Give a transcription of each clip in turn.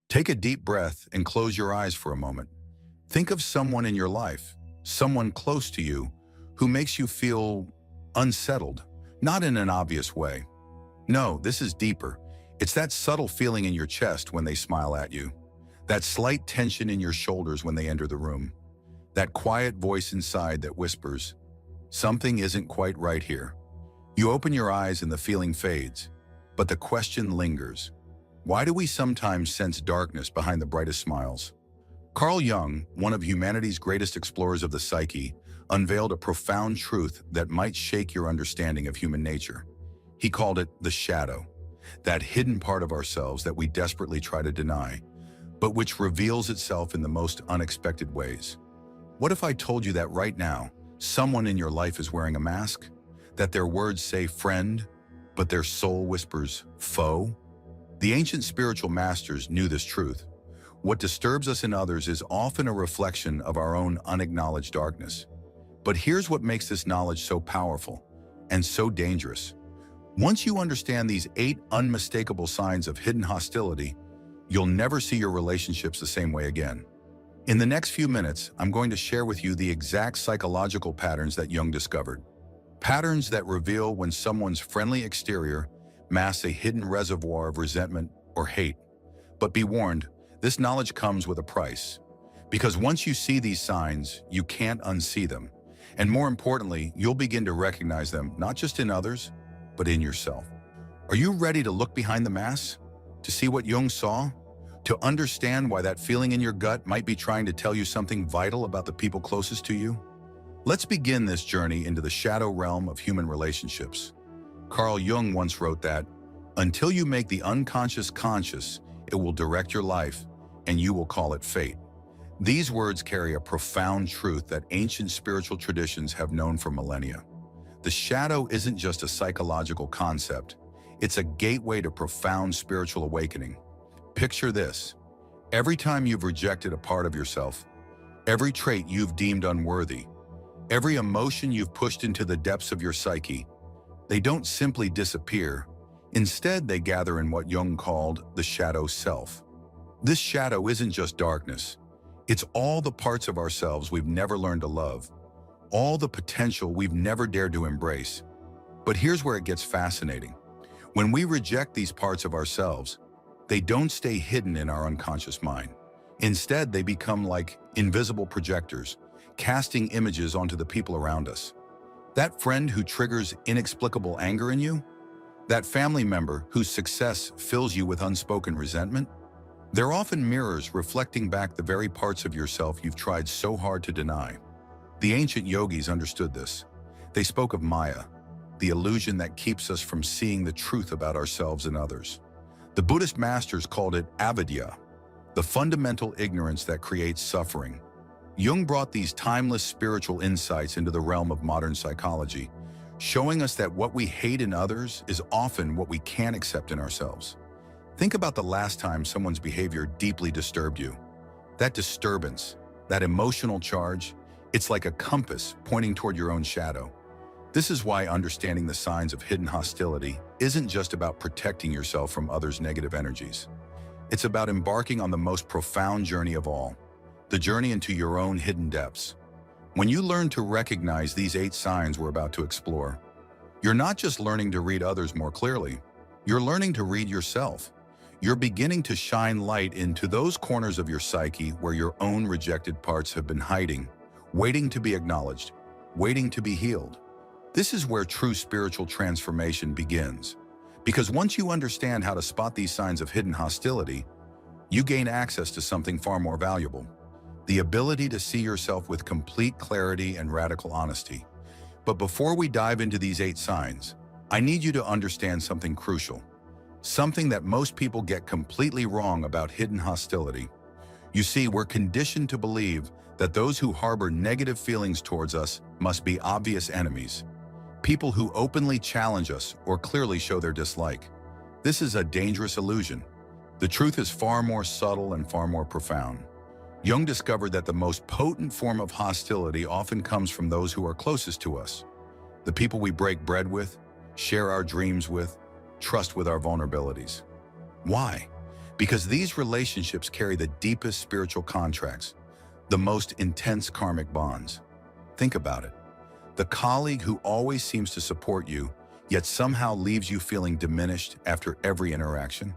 Take a deep breath and close your eyes for a moment. Think of someone in your life, someone close to you, who makes you feel unsettled, not in an obvious way. No, this is deeper. It's that subtle feeling in your chest when they smile at you, that slight tension in your shoulders when they enter the room, that quiet voice inside that whispers, "Something isn't quite right here." You open your eyes and the feeling fades, but the question lingers. Why do we sometimes sense darkness behind the brightest smiles? Carl Jung, one of humanity's greatest explorers of the psyche, unveiled a profound truth that might shake your understanding of human nature. He called it the shadow, that hidden part of ourselves that we desperately try to deny, but which reveals itself in the most unexpected ways. What if I told you that right now, someone in your life is wearing a mask? That their words say friend, but their soul whispers foe? The ancient spiritual masters knew this truth. What disturbs us in others is often a reflection of our own unacknowledged darkness. But here's what makes this knowledge so powerful and so dangerous. Once you understand these 8 unmistakable signs of hidden hostility, you'll never see your relationships the same way again. In the next few minutes, I'm going to share with you the exact psychological patterns that Jung discovered. Patterns that reveal when someone's friendly exterior masks a hidden reservoir of resentment or hate. But be warned, this knowledge comes with a price. Because once you see these signs, you can't unsee them. And more importantly, you'll begin to recognize them not just in others, but in yourself. Are you ready to look behind the mask? To see what Jung saw? To understand why that feeling in your gut might be trying to tell you something vital about the people closest to you? Let's begin this journey into the shadow realm of human relationships. Carl Jung once wrote that, "Until you make the unconscious conscious, it will direct your life, and you will call it fate." These words carry a profound truth that ancient spiritual traditions have known for millennia. The shadow isn't just a psychological concept. It's a gateway to profound spiritual awakening. Picture this. Every time you've rejected a part of yourself, every trait you've deemed unworthy, every emotion you've pushed into the depths of your psyche, they don't simply disappear. Instead, they gather in what Jung called the shadow self. This shadow isn't just darkness. It's all the parts of ourselves we've never learned to love, all the potential we've never dared to embrace. But here's where it gets fascinating. When we reject these parts of ourselves, they don't stay hidden in our unconscious mind. Instead, they become like invisible projectors, casting images onto the people around us. That friend who triggers inexplicable anger in you? That family member whose success fills you with unspoken resentment? They're often mirrors reflecting back the very parts of yourself you've tried so hard to deny. The ancient yogis understood this. They spoke of Maya, the illusion that keeps us from seeing the truth about ourselves and others. The Buddhist masters called it avidya, the fundamental ignorance that creates suffering. Jung brought these timeless spiritual insights into the realm of modern psychology, showing us that what we hate in others is often what we can't accept in ourselves. Think about the last time someone's behavior deeply disturbed you. That disturbance, that emotional charge, it's like a compass pointing toward your own shadow. This is why understanding the signs of hidden hostility isn't just about protecting yourself from others' negative energies. It's about embarking on the most profound journey of all, the journey into your own hidden depths. When you learn to recognize these 8 signs we're about to explore, you're not just learning to read others more clearly, you're learning to read yourself. You're beginning to shine light into those corners of your psyche where your own rejected parts have been hiding, waiting to be acknowledged, waiting to be healed. This is where true spiritual transformation begins. Because once you understand how to spot these signs of hidden hostility, you gain access to something far more valuable: the ability to see yourself with complete clarity and radical honesty. But before we dive into these 8 signs, I need you to understand something crucial, something that most people get completely wrong about hidden hostility. You see, we're conditioned to believe that those who harbor negative feelings towards us must be obvious enemies, people who openly challenge us or clearly show their dislike. This is a dangerous illusion. The truth is far more subtle and far more profound. Jung discovered that the most potent form of hostility often comes from those who are closest to us, the people we break bread with, share our dreams with, trust with our vulnerabilities. Why? because these relationships carry the deepest spiritual contracts, the most intense karmic bonds. Think about it. The colleague who always seems to support you, yet somehow leaves you feeling diminished after every interaction.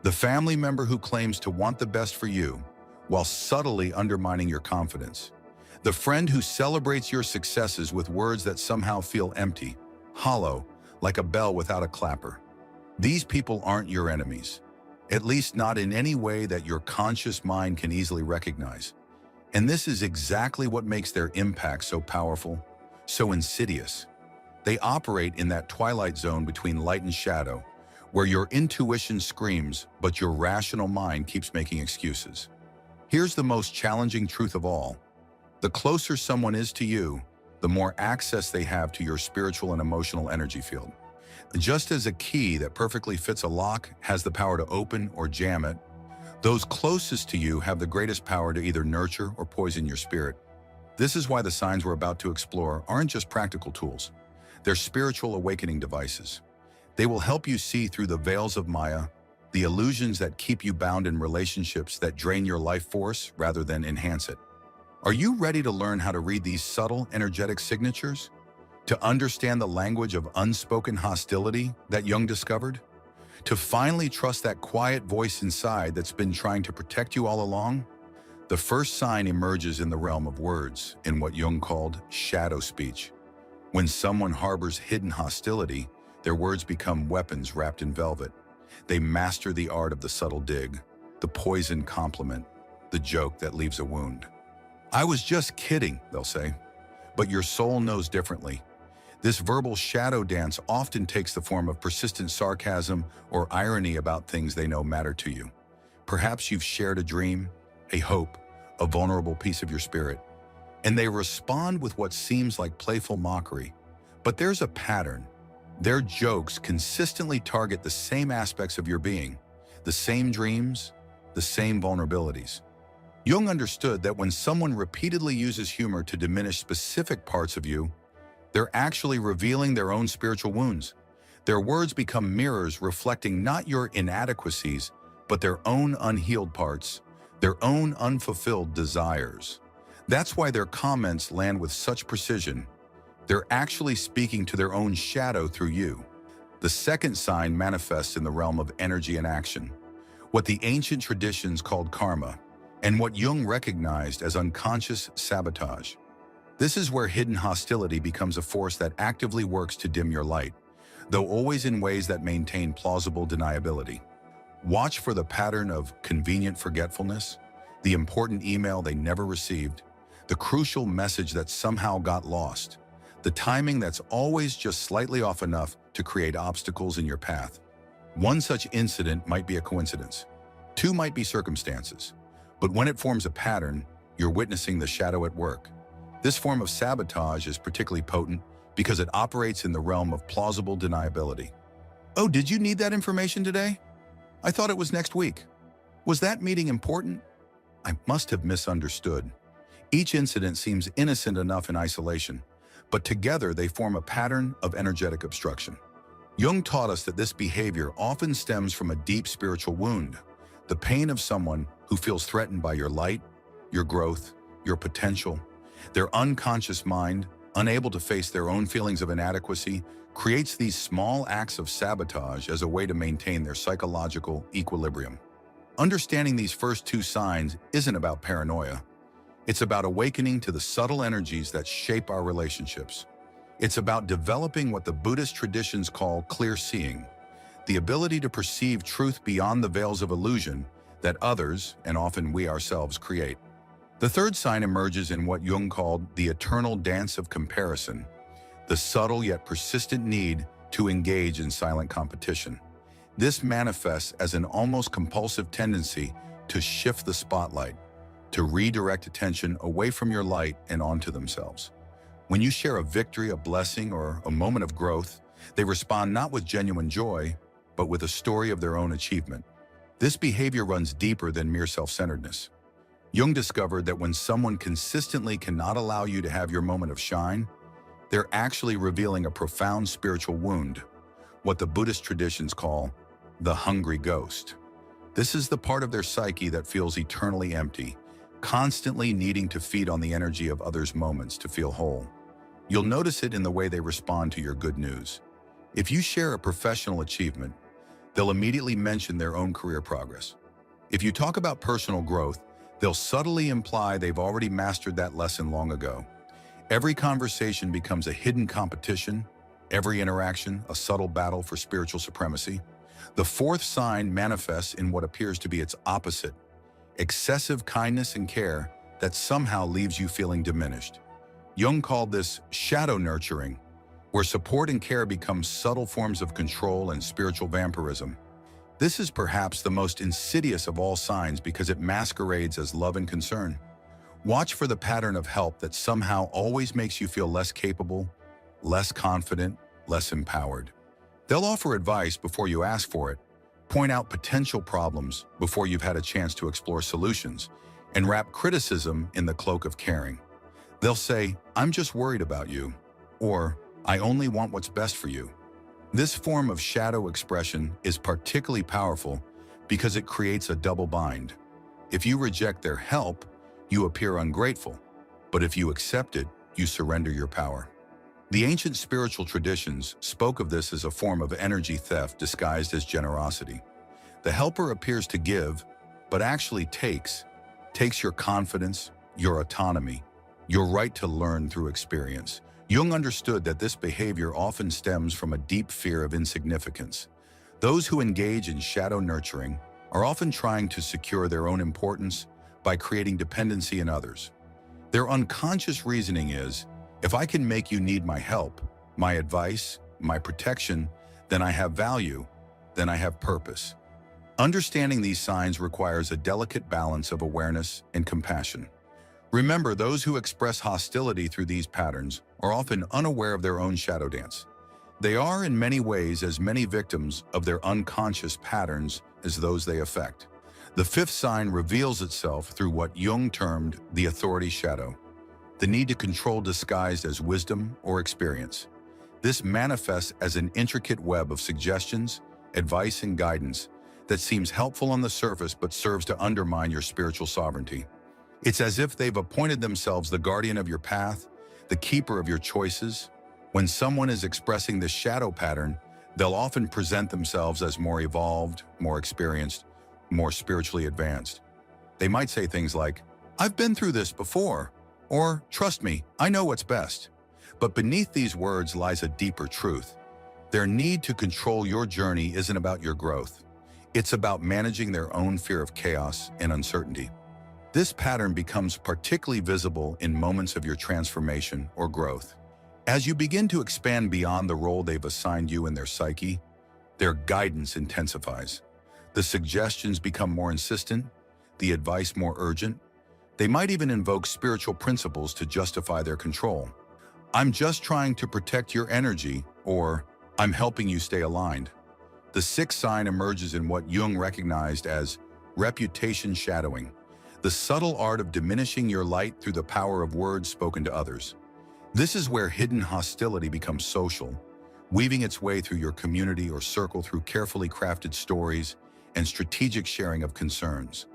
The family member who claims to want the best for you, while subtly undermining your confidence. The friend who celebrates your successes with words that somehow feel empty, hollow, like a bell without a clapper. These people aren't your enemies, at least not in any way that your conscious mind can easily recognize. And this is exactly what makes their impact so powerful, so insidious. They operate in that twilight zone between light and shadow, where your intuition screams, but your rational mind keeps making excuses. Here's the most challenging truth of all. The closer someone is to you, the more access they have to your spiritual and emotional energy field. Just as a key that perfectly fits a lock has the power to open or jam it, those closest to you have the greatest power to either nurture or poison your spirit. This is why the signs we're about to explore aren't just practical tools. They're spiritual awakening devices. They will help you see through the veils of Maya, the illusions that keep you bound in relationships that drain your life force rather than enhance it. Are you ready to learn how to read these subtle, energetic signatures? To understand the language of unspoken hostility that Jung discovered? To finally trust that quiet voice inside that's been trying to protect you all along? The first sign emerges in the realm of words, in what Jung called shadow speech. When someone harbors hidden hostility, their words become weapons wrapped in velvet. They master the art of the subtle dig, the poisoned compliment, the joke that leaves a wound. "I was just kidding," they'll say. But your soul knows differently. This verbal shadow dance often takes the form of persistent sarcasm or irony about things they know matter to you. Perhaps you've shared a dream, a hope, a vulnerable piece of your spirit, and they respond with what seems like playful mockery. But there's a pattern. Their jokes consistently target the same aspects of your being, the same dreams, the same vulnerabilities. Jung understood that when someone repeatedly uses humor to diminish specific parts of you, they're actually revealing their own spiritual wounds. Their words become mirrors reflecting not your inadequacies, but their own unhealed parts, their own unfulfilled desires. That's why their comments land with such precision. They're actually speaking to their own shadow through you. The second sign manifests in the realm of energy and action, what the ancient traditions called karma, and what Jung recognized as unconscious sabotage. This is where hidden hostility becomes a force that actively works to dim your light, though always in ways that maintain plausible deniability. Watch for the pattern of convenient forgetfulness, the important email they never received, the crucial message that somehow got lost, the timing that's always just slightly off enough to create obstacles in your path. One such incident might be a coincidence. Two might be circumstances. But when it forms a pattern, you're witnessing the shadow at work. This form of sabotage is particularly potent because it operates in the realm of plausible deniability. "Oh, did you need that information today? I thought it was next week. Was that meeting important? I must have misunderstood." Each incident seems innocent enough in isolation, but together they form a pattern of energetic obstruction. Jung taught us that this behavior often stems from a deep spiritual wound, the pain of someone who feels threatened by your light, your growth, your potential. Their unconscious mind, unable to face their own feelings of inadequacy, creates these small acts of sabotage as a way to maintain their psychological equilibrium. Understanding these first two signs isn't about paranoia. It's about awakening to the subtle energies that shape our relationships. It's about developing what the Buddhist traditions call clear seeing, the ability to perceive truth beyond the veils of illusion that others, and often we ourselves, create. The third sign emerges in what Jung called the eternal dance of comparison, the subtle yet persistent need to engage in silent competition. This manifests as an almost compulsive tendency to shift the spotlight, to redirect attention away from your light and onto themselves. When you share a victory, a blessing, or a moment of growth, they respond not with genuine joy, but with a story of their own achievement. This behavior runs deeper than mere self-centeredness. Jung discovered that when someone consistently cannot allow you to have your moment of shine, they're actually revealing a profound spiritual wound, what the Buddhist traditions call the hungry ghost. This is the part of their psyche that feels eternally empty, constantly needing to feed on the energy of others' moments to feel whole. You'll notice it in the way they respond to your good news. If you share a professional achievement, they'll immediately mention their own career progress. If you talk about personal growth, they'll subtly imply they've already mastered that lesson long ago. Every conversation becomes a hidden competition, every interaction a subtle battle for spiritual supremacy. The fourth sign manifests in what appears to be its opposite: excessive kindness and care that somehow leaves you feeling diminished. Jung called this shadow nurturing, where support and care become subtle forms of control and spiritual vampirism. This is perhaps the most insidious of all signs because it masquerades as love and concern. Watch for the pattern of help that somehow always makes you feel less capable, less confident, less empowered. They'll offer advice before you ask for it, point out potential problems before you've had a chance to explore solutions, and wrap criticism in the cloak of caring. They'll say, "I'm just worried about you," or "I only want what's best for you." This form of shadow expression is particularly powerful because it creates a double bind. If you reject their help, you appear ungrateful, but if you accept it, you surrender your power. The ancient spiritual traditions spoke of this as a form of energy theft disguised as generosity. The helper appears to give, but actually takes your confidence, your autonomy, your right to learn through experience. Jung understood that this behavior often stems from a deep fear of insignificance. Those who engage in shadow nurturing are often trying to secure their own importance by creating dependency in others. Their unconscious reasoning is, if I can make you need my help, my advice, my protection, then I have value, then I have purpose. Understanding these signs requires a delicate balance of awareness and compassion. Remember, those who express hostility through these patterns are often unaware of their own shadow dance. They are in many ways as many victims of their unconscious patterns as those they affect. The fifth sign reveals itself through what Jung termed the authority shadow, the need to control disguised as wisdom or experience. This manifests as an intricate web of suggestions, advice, and guidance that seems helpful on the surface but serves to undermine your spiritual sovereignty. It's as if they've appointed themselves the guardian of your path, the keeper of your choices. When someone is expressing this shadow pattern, they'll often present themselves as more evolved, more experienced, more spiritually advanced. They might say things like, "I've been through this before," or "Trust me, I know what's best." But beneath these words lies a deeper truth. Their need to control your journey isn't about your growth. It's about managing their own fear of chaos and uncertainty. This pattern becomes particularly visible in moments of your transformation or growth. As you begin to expand beyond the role they've assigned you in their psyche, their guidance intensifies. The suggestions become more insistent, the advice more urgent. They might even invoke spiritual principles to justify their control. "I'm just trying to protect your energy," or "I'm helping you stay aligned." The sixth sign emerges in what Jung recognized as reputation shadowing, the subtle art of diminishing your light through the power of words spoken to others. This is where hidden hostility becomes social, weaving its way through your community or circle through carefully crafted stories and strategic sharing of concerns.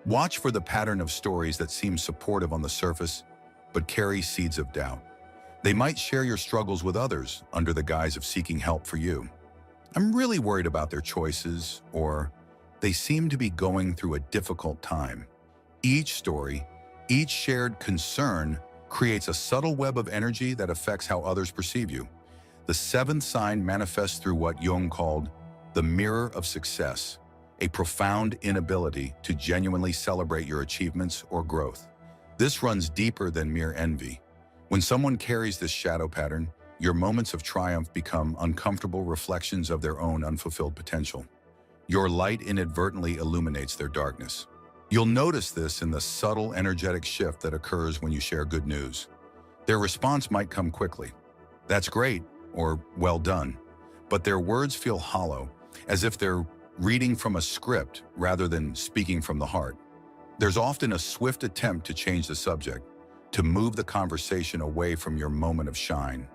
Watch for the pattern of stories that seem supportive on the surface, but carry seeds of doubt. They might share your struggles with others under the guise of seeking help for you. "I'm really worried about their choices," or "They seem to be going through a difficult time." Each story, each shared concern creates a subtle web of energy that affects how others perceive you. The seventh sign manifests through what Jung called the mirror of success, a profound inability to genuinely celebrate your achievements or growth. This runs deeper than mere envy. When someone carries this shadow pattern, your moments of triumph become uncomfortable reflections of their own unfulfilled potential. Your light inadvertently illuminates their darkness. You'll notice this in the subtle energetic shift that occurs when you share good news. Their response might come quickly. "That's great," or "Well done," but their words feel hollow, as if they're reading from a script rather than speaking from the heart. There's often a swift attempt to change the subject, to move the conversation away from your moment of shine.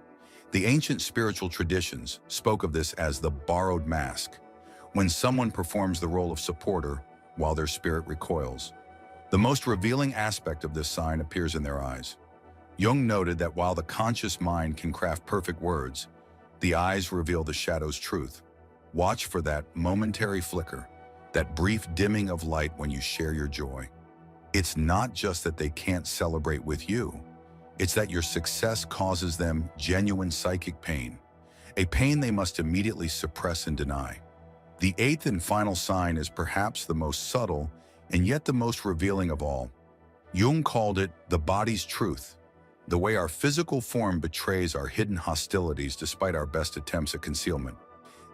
The ancient spiritual traditions spoke of this as the borrowed mask, when someone performs the role of supporter while their spirit recoils. The most revealing aspect of this sign appears in their eyes. Jung noted that while the conscious mind can craft perfect words, the eyes reveal the shadow's truth. Watch for that momentary flicker, that brief dimming of light when you share your joy. It's not just that they can't celebrate with you, it's that your success causes them genuine psychic pain, a pain they must immediately suppress and deny. The eighth and final sign is perhaps the most subtle and yet the most revealing of all. Jung called it the body's truth, the way our physical form betrays our hidden hostilities despite our best attempts at concealment.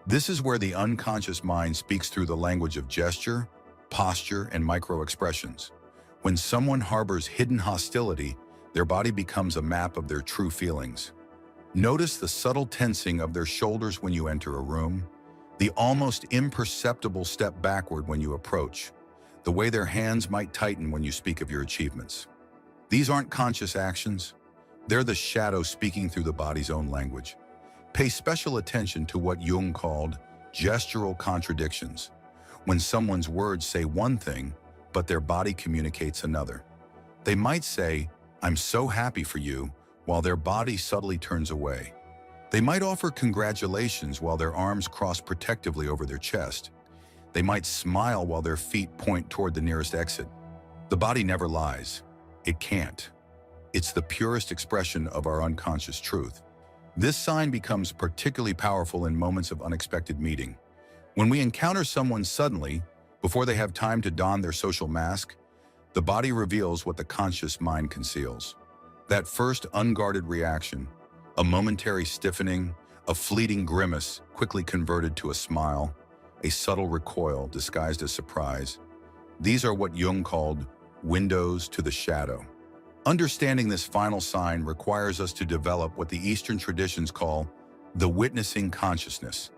This is where the unconscious mind speaks through the language of gesture, posture, and micro-expressions. When someone harbors hidden hostility, their body becomes a map of their true feelings. Notice the subtle tensing of their shoulders when you enter a room, the almost imperceptible step backward when you approach, the way their hands might tighten when you speak of your achievements. These aren't conscious actions. They're the shadow speaking through the body's own language. Pay special attention to what Jung called gestural contradictions, when someone's words say one thing, but their body communicates another. They might say, "I'm so happy for you," while their body subtly turns away. They might offer congratulations while their arms cross protectively over their chest. They might smile while their feet point toward the nearest exit. The body never lies. It can't. It's the purest expression of our unconscious truth. This sign becomes particularly powerful in moments of unexpected meeting. When we encounter someone suddenly, before they have time to don their social mask, the body reveals what the conscious mind conceals. That first unguarded reaction, a momentary stiffening, a fleeting grimace quickly converted to a smile, a subtle recoil disguised as surprise. These are what Jung called windows to the shadow. Understanding this final sign requires us to develop what the Eastern traditions call the witnessing consciousness,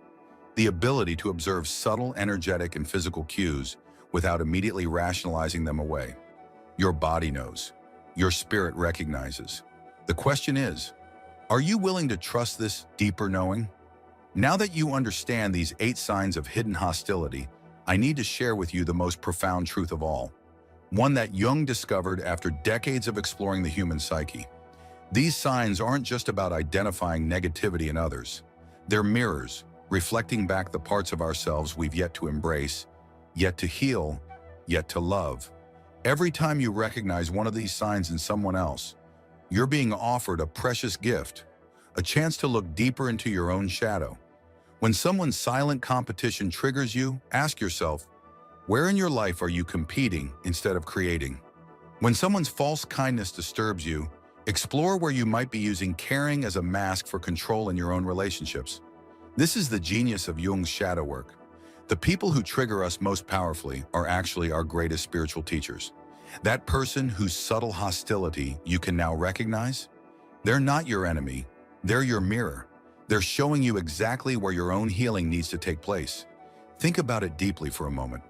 the ability to observe subtle energetic and physical cues without immediately rationalizing them away. Your body knows. Your spirit recognizes. The question is, are you willing to trust this deeper knowing? Now that you understand these 8 signs of hidden hostility, I need to share with you the most profound truth of all, one that Jung discovered after decades of exploring the human psyche. These signs aren't just about identifying negativity in others. They're mirrors, reflecting back the parts of ourselves we've yet to embrace, yet to heal, yet to love. Every time you recognize one of these signs in someone else, you're being offered a precious gift, a chance to look deeper into your own shadow. When someone's silent competition triggers you, ask yourself, where in your life are you competing instead of creating? When someone's false kindness disturbs you, explore where you might be using caring as a mask for control in your own relationships. This is the genius of Jung's shadow work. The people who trigger us most powerfully are actually our greatest spiritual teachers. That person whose subtle hostility you can now recognize, they're not your enemy, they're your mirror. They're showing you exactly where your own healing needs to take place. Think about it deeply for a moment.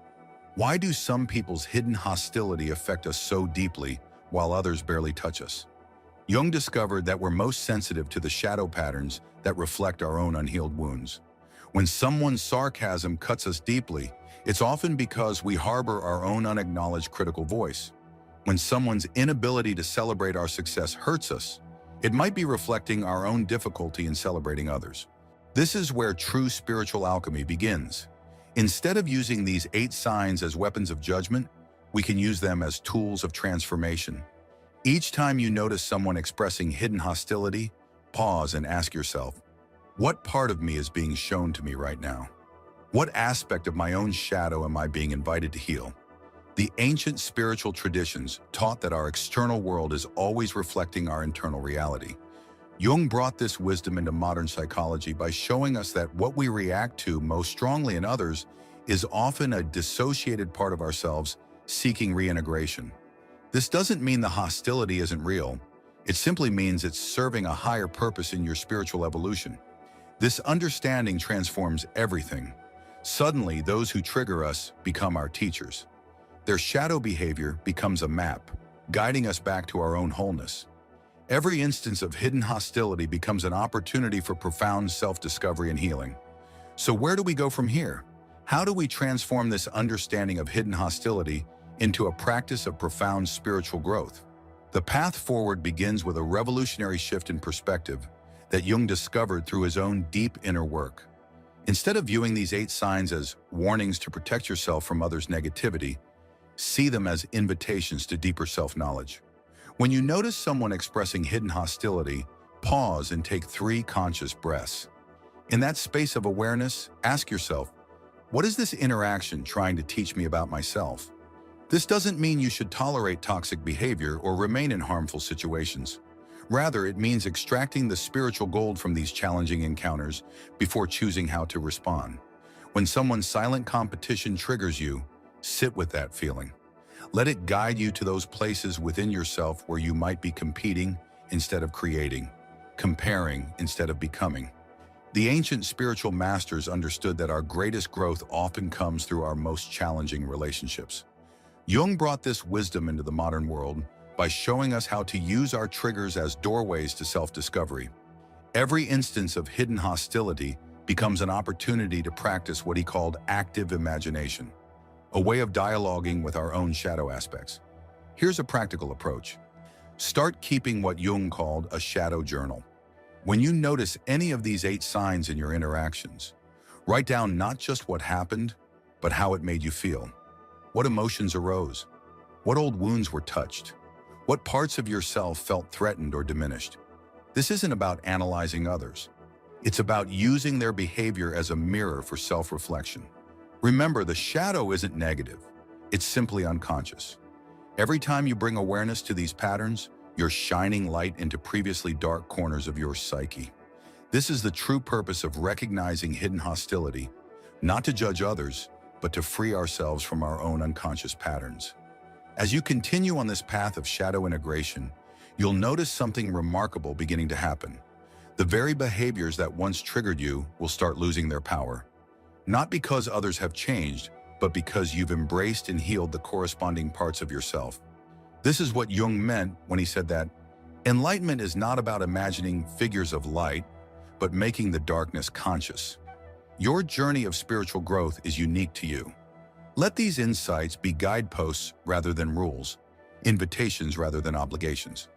Why do some people's hidden hostility affect us so deeply while others barely touch us? Jung discovered that we're most sensitive to the shadow patterns that reflect our own unhealed wounds. When someone's sarcasm cuts us deeply, it's often because we harbor our own unacknowledged critical voice. When someone's inability to celebrate our success hurts us, it might be reflecting our own difficulty in celebrating others. This is where true spiritual alchemy begins. Instead of using these 8 signs as weapons of judgment, we can use them as tools of transformation. Each time you notice someone expressing hidden hostility, pause and ask yourself, what part of me is being shown to me right now? What aspect of my own shadow am I being invited to heal? The ancient spiritual traditions taught that our external world is always reflecting our internal reality. Jung brought this wisdom into modern psychology by showing us that what we react to most strongly in others is often a dissociated part of ourselves seeking reintegration. This doesn't mean the hostility isn't real. It simply means it's serving a higher purpose in your spiritual evolution. This understanding transforms everything. Suddenly, those who trigger us become our teachers. Their shadow behavior becomes a map, guiding us back to our own wholeness. Every instance of hidden hostility becomes an opportunity for profound self-discovery and healing. So where do we go from here? How do we transform this understanding of hidden hostility into a practice of profound spiritual growth? The path forward begins with a revolutionary shift in perspective that Jung discovered through his own deep inner work. Instead of viewing these 8 signs as warnings to protect yourself from others' negativity, see them as invitations to deeper self-knowledge. When you notice someone expressing hidden hostility, pause and take 3 conscious breaths. In that space of awareness, ask yourself, what is this interaction trying to teach me about myself? This doesn't mean you should tolerate toxic behavior or remain in harmful situations. Rather, it means extracting the spiritual gold from these challenging encounters before choosing how to respond. When someone's silent competition triggers you, sit with that feeling. Let it guide you to those places within yourself where you might be competing instead of creating, comparing instead of becoming. The ancient spiritual masters understood that our greatest growth often comes through our most challenging relationships. Jung brought this wisdom into the modern world by showing us how to use our triggers as doorways to self-discovery. Every instance of hidden hostility becomes an opportunity to practice what he called active imagination, a way of dialoguing with our own shadow aspects. Here's a practical approach. Start keeping what Jung called a shadow journal. When you notice any of these 8 signs in your interactions, write down not just what happened, but how it made you feel. What emotions arose? What old wounds were touched? What parts of yourself felt threatened or diminished? This isn't about analyzing others. It's about using their behavior as a mirror for self-reflection. Remember, the shadow isn't negative. It's simply unconscious. Every time you bring awareness to these patterns, you're shining light into previously dark corners of your psyche. This is the true purpose of recognizing hidden hostility, not to judge others, but to free ourselves from our own unconscious patterns. As you continue on this path of shadow integration, you'll notice something remarkable beginning to happen. The very behaviors that once triggered you will start losing their power. Not because others have changed, but because you've embraced and healed the corresponding parts of yourself. This is what Jung meant when he said that enlightenment is not about imagining figures of light, but making the darkness conscious. Your journey of spiritual growth is unique to you. Let these insights be guideposts rather than rules, invitations rather than obligations.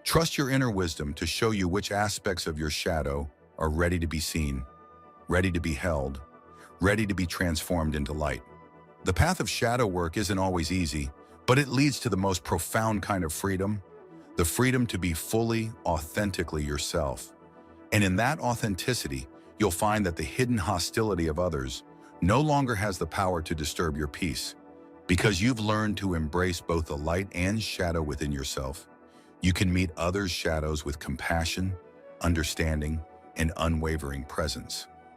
Trust your inner wisdom to show you which aspects of your shadow are ready to be seen, ready to be held, ready to be transformed into light. The path of shadow work isn't always easy, but it leads to the most profound kind of freedom, the freedom to be fully, authentically yourself. And in that authenticity, you'll find that the hidden hostility of others no longer has the power to disturb your peace. Because you've learned to embrace both the light and shadow within yourself, you can meet others' shadows with compassion, understanding, and unwavering presence.